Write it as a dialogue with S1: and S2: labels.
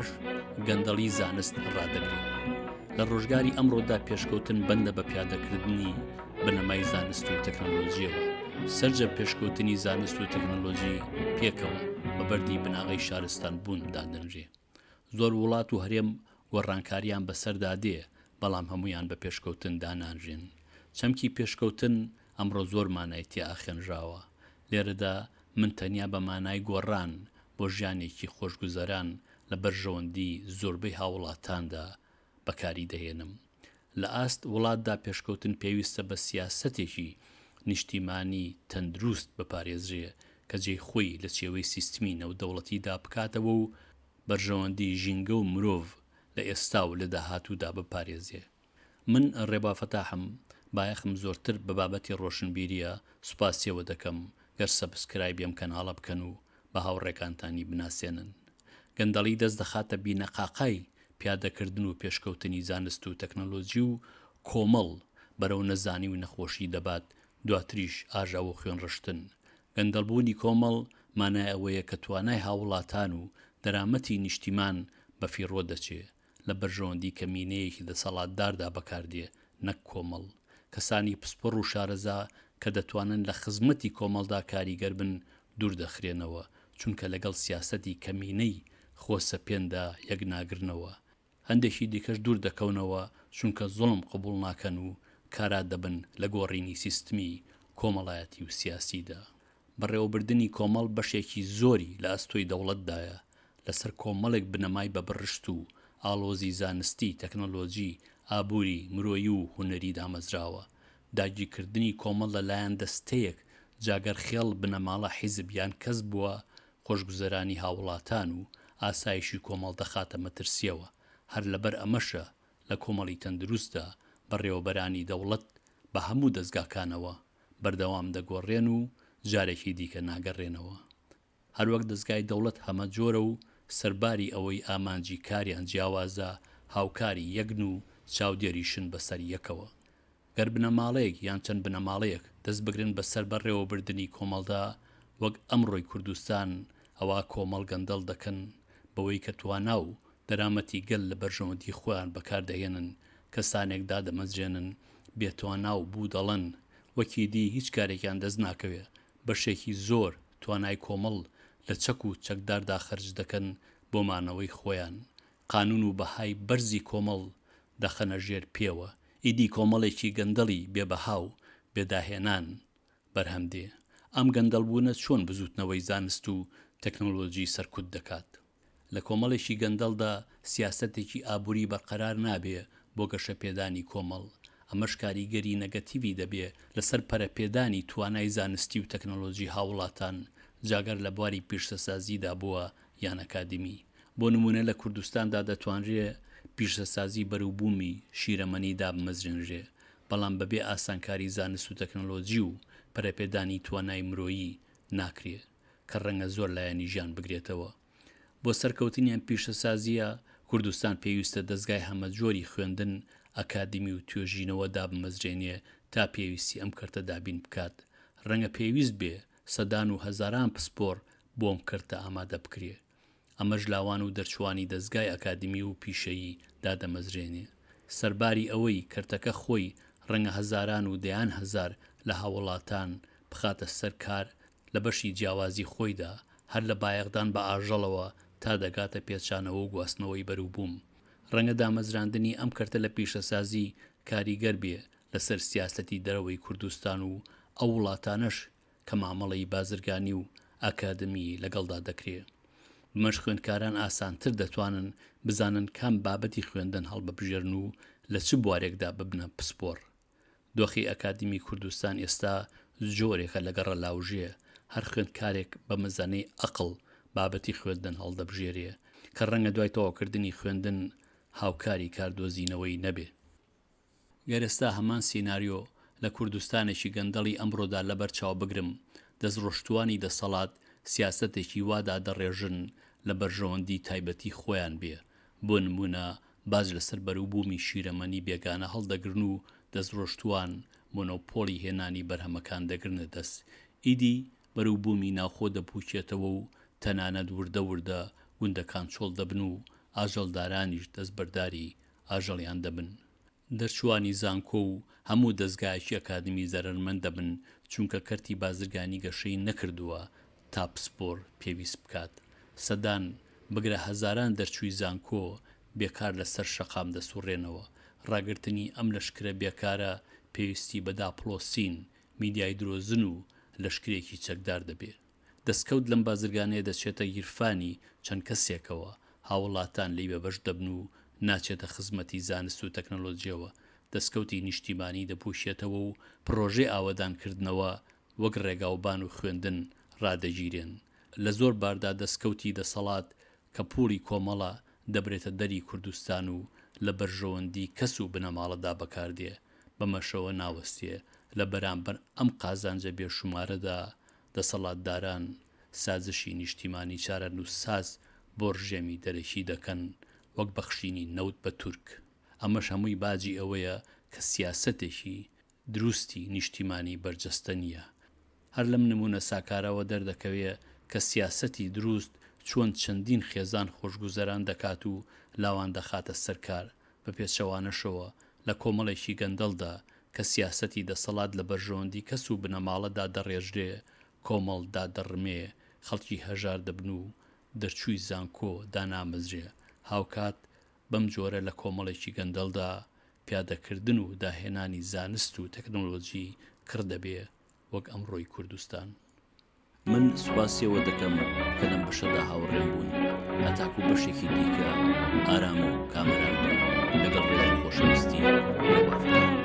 S1: ئەمەش گەندەڵی زانست ڕادەگرێت. لە ڕۆژگاری ئەمڕۆدا پێشکەوتن بەندە بە پیادەکردنی بنەمای زانست و تەکنۆلۆژیەوە. سەرجە پێشکەوتنی زانست و تەکنۆلۆژی پێکەوە بە بەردی بناغی شارستان بوون دادەنرێ. زۆر وڵات و هەرێم گۆڕانکاریان بەسەردادێ، بەڵام هەمویان بە پێشکەوتن دانانژێن. چەمکی پێشکەوتن ئەمڕۆ زۆر مانایەتی ئاخێنراوە. لێرەدا من تەنیا بە مانای گۆڕان بۆ ژیانێکی خۆشگوزەران لە بەرژەوەندی زۆربەی هاوڵاتاندا بەکاری دەهێنم. لە ئاست وڵاتدا پێشکەوتن پێویستە بە سیاسەتێکی نیشتیمانی تەندروست بپارێزرێ کە جێی خۆی لە چێوەی سیستمی نەودەوڵەتیدا بکاتەوە و بەرژەوەندی ژینگە و مرۆڤ لە ئێستا و لە داهاتوودا بپارێزێ. من ڕێبافەتاحم بایەخم زۆرتر بە بابەتی ڕۆشنبیریە سوپاسیەوە دەکەم گەر سەبسکرایبێم کەناڵە بکەن و بە هاوڕێکانتانی بناسێنن. گەندەڵی دەست دەخاتە بینەقاقای پیادەکردن و پێشکەوتنی زانست و تەکنۆلۆژی و کۆمەڵ بەرەو نەزانی و نەخۆشی دەبات، دواتریش ئاژا و خوێنڕشتن. گەندەڵبوونی کۆمەڵ مانای ئەوەیە کە توانای هاوڵاتان و دەرامەتی نیشتیمان بەفیڕۆ دەچێ لە بەرژەوەندی کەمینەیەکی دەسەڵاتداردا بەکاردێ، نەک کۆمەڵ. کەسانی پسپۆڕ و شارەزا کە دەتوانن لە خزمەتی کۆمەڵدا کاریگەر بن دوور دەخرێنەوە، چونکە لەگەڵ سیاسەتی کەمینەی خۆسەپێندا یەک ناگرنەوە. هەندێکی دیکەش دوور دەکەونەوە چونکە زوڵم قبول ناکەن و کارا دەبن لە گۆڕینی سیستمی کۆمەڵایەتی و سیاسیدا. بەڕێوەبردننی کۆمەڵ بەشێکی زۆری لە ئەستۆی دەوڵەتدایە. لەسەر کۆمەڵێک بنەمای بەبڕشت و ئاڵۆزی زانستی، تەکنۆلۆژی، ئابووری، مرۆیی و هونەری دامەزراوە. داگیرکردنی کۆمەڵ لەلایەن دەستەیەک جاگەرخێڵ بنەماڵە حیزب یان کەس بووە خۆشگوزەرانی هاوڵاتان و ئاسایشی کۆمەڵ دەخاتە مەترسیەوە. هەر لەبەر ئەمەشە لە کۆمەڵی تەندروستدا بەڕێوەبەرانی دەوڵەت بە هەموو دەستگاکانەوە بەردەوام دەگۆڕێن و جارێکی دیکە ناگەڕێنەوە. هەروەک دەستگای دەوڵەت هەمە جۆرە و سەرباری ئەوەی ئامانجی کاریان جیاوازە هاوکاری یەکن و چاودێریشن بەسەر یەکەوە. گەر بنەماڵەیەک یان چەند بنەماڵەیەک دەست بگرن بەسەر بەڕێوەبردننی کۆمەڵدا، وەک ئەمڕۆی کوردستان ئەوە کۆمەڵ گەندەڵ دەکەن بەوەی کە توانا و دەرامەتی گەل لە بەرژەوەندی خۆیان بەکاردەهێنن، کەسانێکدا دەمەزرێنن بێتوانا و بوو دەڵێن وەکی دی هیچ کارێکیان دەست ناکەوێ. بەشێکی زۆر توانای کۆمەڵ لە چەک و چەکداردا خەرج دەکەن بۆ مانەوەی خۆیان. قانون و بەهای بەرزی کۆمەڵ دەخەنە ژێر پێوە. ئیدی کۆمەڵێکی گەندەڵی بێبەها و بێداهێنان بەرهەمدێ. ئەم گەندەڵبوونە چۆن بزوتنەوەی زانست و تەکنۆلۆژی سەرکوت دەکات. لە کۆمەڵێکی گەندەڵدا سیاسەتێکی ئابووری بەرقەرار نابێ بۆ گەشەپێدانی کۆمەڵ. ئەمەش کاریگەری نەگەتیوی دەبێ لەسەر پەرەپێدانی توانای زانستی و تەکنۆلۆژی هاوڵاتان، جاگەر لە بواری پیشەسازیدا بووە یان ئەکادمی. بۆ نمونە لە کوردستاندا دەتوانرێ پیشەسازی بەرووبوومی شیرەمەنیدا بمەزرێنرێ، بەڵام بەبێ ئاسانکاری زانست و تەکنۆلۆژی و پەرەپێدانی توانای مرۆیی ناکرێ کە ڕەنگە زۆر لایەنی ژیان بگرێتەوە. بۆ سەرکەوتنیان پیشەسازیە کوردستان پێویستە دەستگای هەمەجۆری خوێندن، ئەکادمی و توێژینەوەدا بمەزرێنێ تا پێویستی ئەم کەرتە دابین بکات. ڕەنگە پێویست بێ سەدان و هەزاران پسپۆر بۆم کەرتە ئامادە بکرێ. ئەمەش لاوان و دەرچوانی دەستگای ئەکادمی و پیشەیی دادەمەزرێنێ. سەرباری ئەوەی کەرتەکە خۆی ڕەنگە هەزاران و دەیان هەزار لە هاوڵاتان بخاتە سەر کار لە بەشی جیاوازی خۆیدا، هەر لە بایەقدان بە ئاژەڵەوە تا دەگاتە پێچانەوە و گواستنەوەی بەرووبووم. ڕەنگە دامەزراندنی ئەم کەرتە لە پیشەسازی کاریگەر بێ لەسەر سیاسەتی دەرەوەی کوردستان و ئەو وڵاتانەش کە مامەڵەی بازرگانی و ئەکادمی لەگەڵدا دەکرێت. بمەش خوێندکاران ئاسانتر دەتوانن بزانن کام بابەتی خوێندن هەڵبەبژێرن و لە چ بوارێکدا ببنە پسپۆر. دۆخی ئەکادمی کوردستان ئێستا جۆرێکە لەگەڕە لاوژێ، هەر خوێندکارێک بە مەزانەی ئەقڵ بابەتی خوێندن هەڵدەبژێرێ کە ڕەنگە دوای تەواوکردنی خوێندن هاوکاری کاردۆزینەوەی نەبێ. گەر ئێستا هەمان سیناریۆ لە کوردستانێکی گەندەڵی ئەمڕۆدا لەبەر چاو بگرم، دەستڕۆشتوانی دەسەڵات سیاسەتێکی وادا دەڕێژن لە بەرژەوەندی تایبەتی خۆیان بێ. بۆ نمونە باز لەسەر بەرووبوومی شیرەمەنی بێگانە هەڵدەگرن و دەستڕۆشتوان مۆنۆپۆلی هێنانی بەرهەمەکان دەگرنە دەست. ئیدی بەرووبوومی ناوخۆ دەپوچێتەوە و تەنانەت وردە وردە گوندەکان چۆڵ دەبن و ئاژەڵدارانیش دەستبەرداری ئاژەڵیان دەبن. دەرچوانی زانکۆ و هەموو دەستگایەکی ئەکادمی زەرمەند دەبن چونکە کەرتی بازرگانی گەشەی نەکردووە تا پسپۆر پێویست بکات. سەدان بگرە هەزاران دەرچووی زانکۆ بێکار لەسەر شەقام دەسوڕێنەوە. ڕاگررتنی ئەم لەشکرە بێکارە پێویستی بەدا پڵۆسین، میدیای درۆزن و لەشکرێکی چەکدار دەبێت. دەستکەوت لەم بازرگانەیە دەچێتە گیرفانی چەند کەسێکەوە، هاوڵاتان لی بەبەش دەبن و ناچێتە خزمەتی زانست و تەکنەلۆجیەوە. دەستکەوتی نیشتیمانی دەپوشێتەوە و پرۆژێ ئاوەدانکردنەوە وەک ڕێگاوبان و خوێندن ڕادەگیرێن. لە زۆر باردا دەستکەوتی دەسەڵات کە پوڵی کۆمەڵە دەبرێتە دەری کوردستان و لە بەرژەوەندی کەس و بنەماڵەدا بەکاردێ، بەمەشەوە ناوەستێ. لە بەرامبەر ئەم قازانجە بێشومارەدا دەسەڵاتداران سازشی نیشتیمانی چارەنووسساز بۆ ڕژێمی دەرەکی دەکەن وەک بەخشینی نەوت بە تورک. ئەمەش هەمووی باجی ئەوەیە کە سیاسەتێکی دروستی نیشتیمانی بەرجەستە نییە. هەر لەم نمونە ساکارەوە دەردەکەوێت کە سیاسەتی دروست چۆن چەندین خێزان خۆشگوزەران دەکات و لاوان دەخاتە سەرکار. بە پێچەوانەشەوە لە کۆمەڵێکی گەندەڵدا کە سیاسەتی دەسەڵات لە بەرژەوەندی کەس و بنەماڵەدا دەڕێژرێ، کۆمەڵدا دەڕمێ، خەڵکی هەژار دەبن و دەرچووی زانکۆ دانامەزرێ. هاوکات بەم جۆرە لە کۆمەڵێکی گەندەڵدا پیادەکردن و داهێنانی زانست و تەکنۆلۆجی کردەبێ وەک ئەمڕۆی کوردستان. من سوپاسیەوە دەکەم کە لەم بەشەدا هاوڕێم بوون، هەتاکو بەشێکی دیکە ئارام و کامەران بوون لەگەڵ ڕێژی خۆشەویستی لە بافەکان.